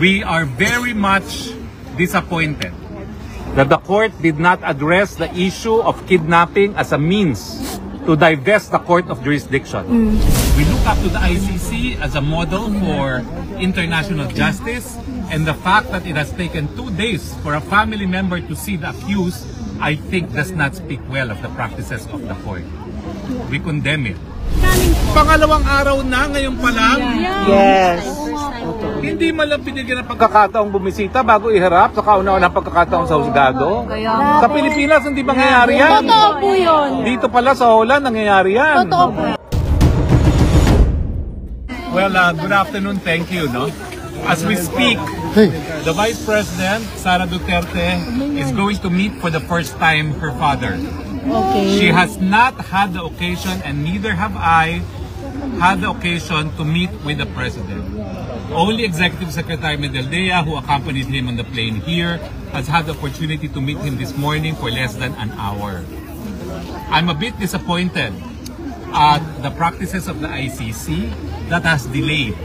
We are very much disappointed that the court did not address the issue of kidnapping as a means to divest the court of jurisdiction. We look up to the ICC as a model for international justice, and the fact that it has taken 2 days for a family member to see the accused, I think does not speak well of the practices of the court. We condemn it. Pangalawang araw na ngayon pa lang. Yes. Hindi man lang binigyan ng pagkakataong bumisita bago iharap sa kauna-unang pagkakataong sa husgado. Sa Pilipinas hindi nangyayari yan. Totoo po yun. Dito pala sa Holland nangyayari yan. Totoo po. Well, good afternoon. Thank you. No? As we speak, the Vice President, Sara Duterte, is going to meet for the first time her father. Okay. She has not had the occasion, and neither have I, had the occasion to meet with the President. Only Executive Secretary Medeldea, who accompanied him on the plane here, has had the opportunity to meet him this morning for less than an hour. I'm a bit disappointed at the practices of the ICC that has delayed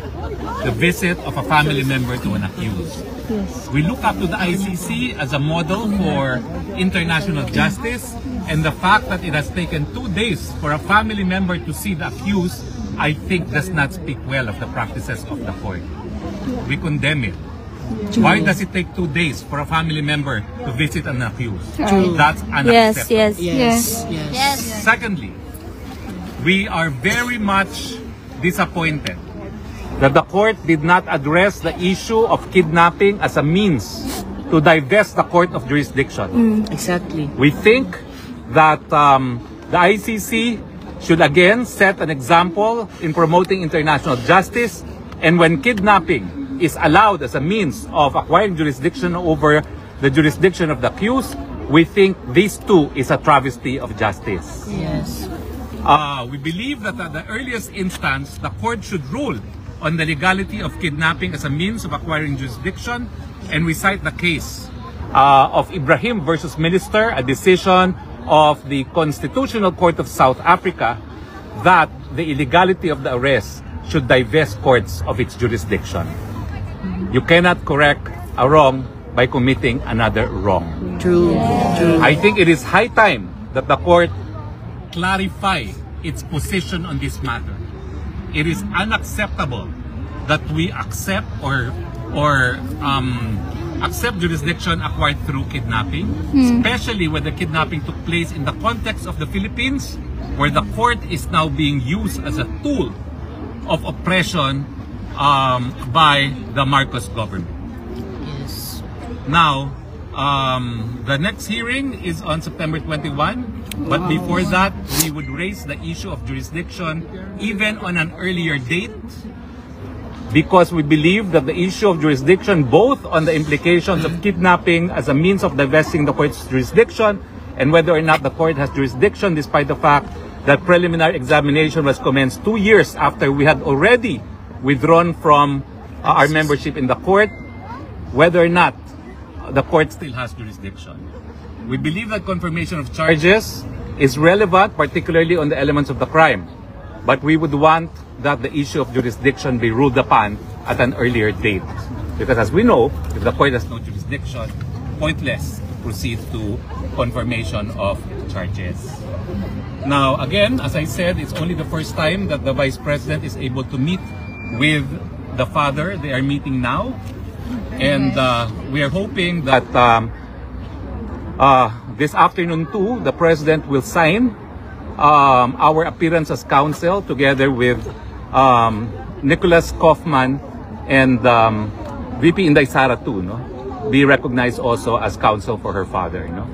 the visit of a family member to an accused. Yes. We look up to the ICC as a model for international justice, and the fact that it has taken 2 days for a family member to see the accused, I think does not speak well of the practices of the court. We condemn it. Why does it take 2 days for a family member to visit an accused? That's unacceptable. Yes. Secondly, we are very much disappointed that the court did not address the issue of kidnapping as a means to divest the court of jurisdiction. Exactly. We think that the ICC should again set an example in promoting international justice, and when kidnapping is allowed as a means of acquiring jurisdiction over the jurisdiction of the accused, we think this too is a travesty of justice. Yes. We believe that at the earliest instance, the court should rule on the legality of kidnapping as a means of acquiring jurisdiction, and we cite the case of Ibrahim versus Minister, a decision of the Constitutional Court of South Africa, that the illegality of the arrest should divest courts of its jurisdiction. You cannot correct a wrong by committing another wrong. True. I think it is high time that the court clarify its position on this matter. It is unacceptable that we accept accept jurisdiction acquired through kidnapping, especially when the kidnapping took place in the context of the Philippines, where the court is now being used as a tool of oppression by the Marcos government. Yes. Now, the next hearing is on September 21, but before that, we would raise the issue of jurisdiction even on an earlier date, because we believe that the issue of jurisdiction, both on the implications of kidnapping as a means of divesting the court's jurisdiction, and whether or not the court has jurisdiction, despite the fact that preliminary examination was commenced 2 years after we had already withdrawn from our membership in the court, whether or not the court still has jurisdiction. We believe that confirmation of charges is relevant, particularly on the elements of the crime. But we would want that the issue of jurisdiction be ruled upon at an earlier date. Because as we know, if the court has no jurisdiction, pointless to proceed to confirmation of charges. Now, again, as I said, it's only the first time that the Vice President is able to meet with the father. They are meeting now. And we are hoping that this afternoon too, the President will sign our appearance as counsel together with Nicholas Kaufman and VP Inday Sara too, no? Be recognized also as counsel for her father, you know?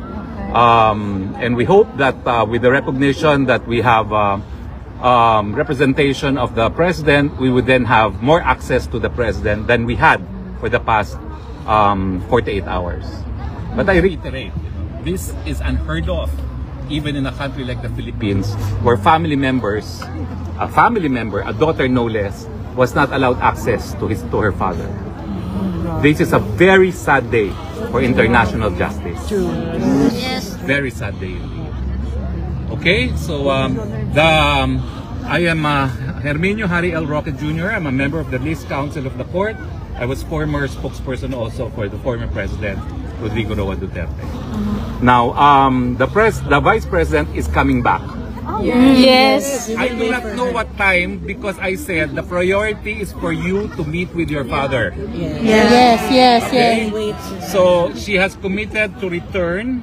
And we hope that with the recognition that we have representation of the President, we would then have more access to the President than we had for the past 48 hours. But I reiterate, this is unheard of, even in a country like the Philippines, where family members, a family member, a daughter no less, was not allowed access to her father. This is a very sad day for international justice. True. Yes. Very sad day. Okay, so I am Herminio Harry L. Roque Jr. I'm a member of the Least Council of the Court. I was former spokesperson also for the former President, Rodrigo Roa Duterte. Now, the Vice President is coming back. Yes. I do not know what time because I said the priority is for you to meet with your father. Yes. So she has committed to return.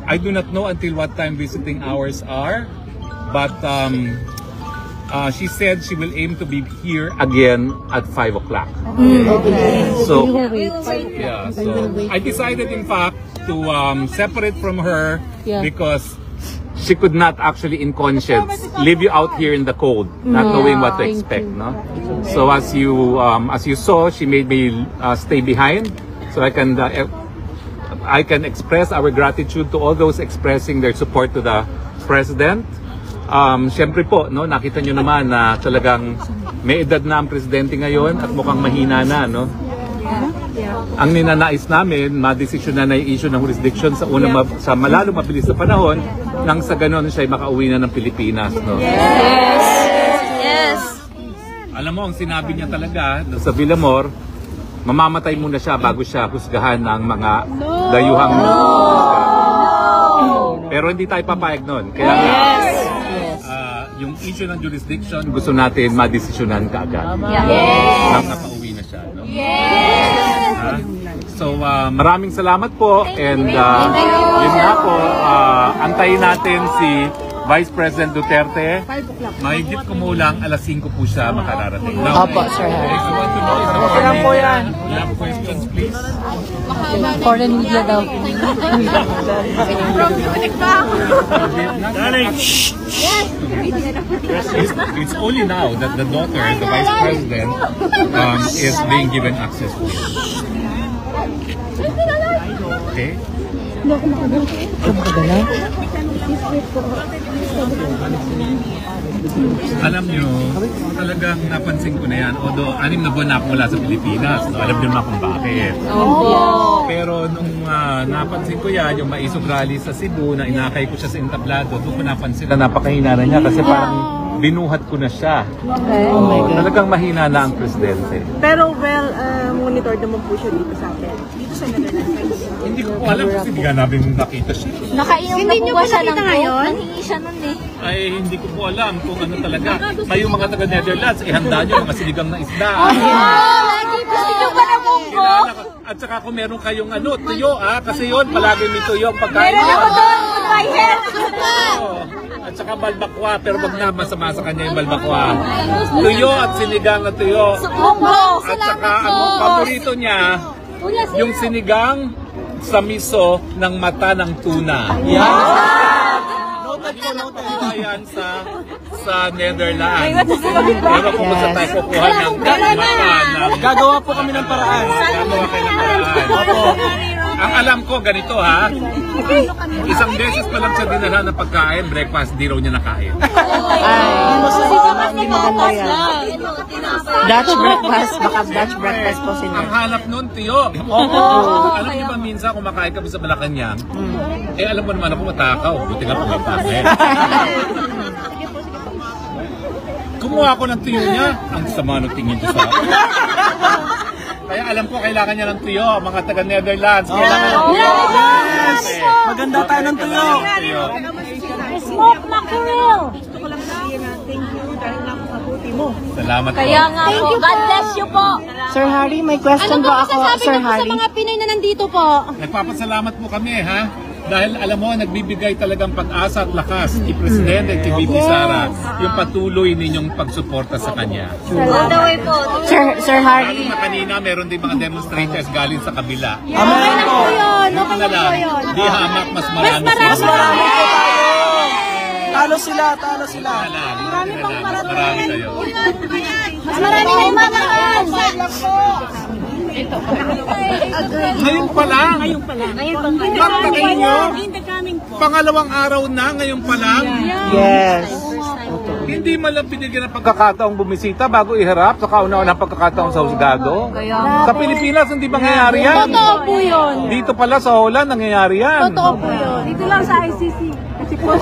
I do not know until what time visiting hours are, but she said she will aim to be here again at 5 o'clock. So, yeah, so I decided in fact to separate from her because she could not actually in conscience leave you out here in the cold, not knowing what to expect. No? So as you saw, she made me stay behind so I can express our gratitude to all those expressing their support to the President. Siyempre po, no, nakita nyo naman na talagang may edad na ang Presidente ngayon at mukhang mahina na. No? Ang ninanais namin, madesisyon na i-issue ng jurisdiction sa malalo mabilis na panahon nang sa ganon siya ay makauwi na ng Pilipinas. No? Yes. Alam mo, ang sinabi niya talaga sa Villamor, mamamatay muna siya bago siya husgahan ng mga dayuhang Pero hindi tayo papayag nun. Kaya yung issue ng jurisdiction, gusto natin madesisyonan kaagad. Nang napauwi na siya. No? So, maraming salamat po. And yun nga po, antayin natin si Vice President Duterte. Mahigit kumulang alas 5 po siya makararating. Opo, Sir Harry. If you want to know, you have questions, please. Foreign media daw. It's only now that the daughter, the Vice President, is being given access to it. Okay? Alam nyo, talagang napansin ko na yan. Although 6 na buwan na ako mula sa Pilipinas, no? Alam nyo naman kung bakit. Pero nung napansin ko yan, yung maisog rally sa Cebu, na inakay ko siya sa entablado, doon ko napansin na napakahina na niya kasi parang binuhat ko na siya. Talagang mahina na ang Presidente. Pero monitor naman po siya dito sa atin. Dito sa Netherlands. Hindi ko po alam kasi hindi nga namin nakita siya. Nakainom na po ba siya ng coke? Nangingi siya nun eh. Ay, hindi ko po alam kung ano talaga. Kayo mga taga-Netherlands, ihanda nyo mga sinigang na isda. Gusto nyo ba na munggo? At saka kung meron kayong tuyo, kasi yun, palagi may tuyo ang pagkain. Meron ako doon! My hair! At saka balbakwa, pero wag na masama sa kanya yung balbakwa. Tuyo at sinigang na tuyo. At saka ang paborito niya, yung sinigang sa miso ng mata ng tuna. Yan sa Netherlands. Pero kung gusto tayo kukuha ng mata ng... Gagawa po kami ng paraan. Gagawa kayo ng paraan. Ang alam ko, ganito ha, isang beses pa lang siya dinala ng pagkain, breakfast, di raw niya nakain. Dutch breakfast, baka Dutch breakfast po sila. Ang hanap nun, tiyo. Alam niyo ba minsan kung makain kami sa Malacanang, alam mo naman ako matakaw, buti nga pumapakain. Kumuha ko ng tuyo niya, ang sama ng tingin ko sa akin. Kaya alam ko kailangan niya ng tuyo, mga taga-Netherlands. Yes! Maganda tayo ng tuyo. Smoke mackerel! Gusto ko lang sabihin na thank you dahil napakabuti mo. Salamat po. Kaya nga po, God bless you po! Sir Harry, may question po ako, Sir Harry. Sa mga Pinoy na nandito po? Nagpapasalamat po kami, ha? Dahil alam mo, nagbibigay talagang pag-asa at lakas ni Presidente kay VP Sara yung patuloy ninyong pagsuporta sa kanya. All the way po. Sir Harry. Lalo na kanina, meron din mga demonstrators galing sa kabila. Okay na po yun. Ano na lang, di hamak, mas marami sila. Talo sila, talo sila. Marami kayo. Mas marami na yung mga Ngayon pa lang. Pagtakain nyo, pangalawang araw na ngayon pa lang. Yes. Hindi man lang binigyan ng pagkakataong bumisita bago iharap sa kauna-unang pagkakataong sa husgado. Sa Pilipinas, hindi mangyayari yan. Totoo po yun. Dito pala sa Holland, nangyayari yan. Totoo po yun. Dito lang sa ICC. Kasi po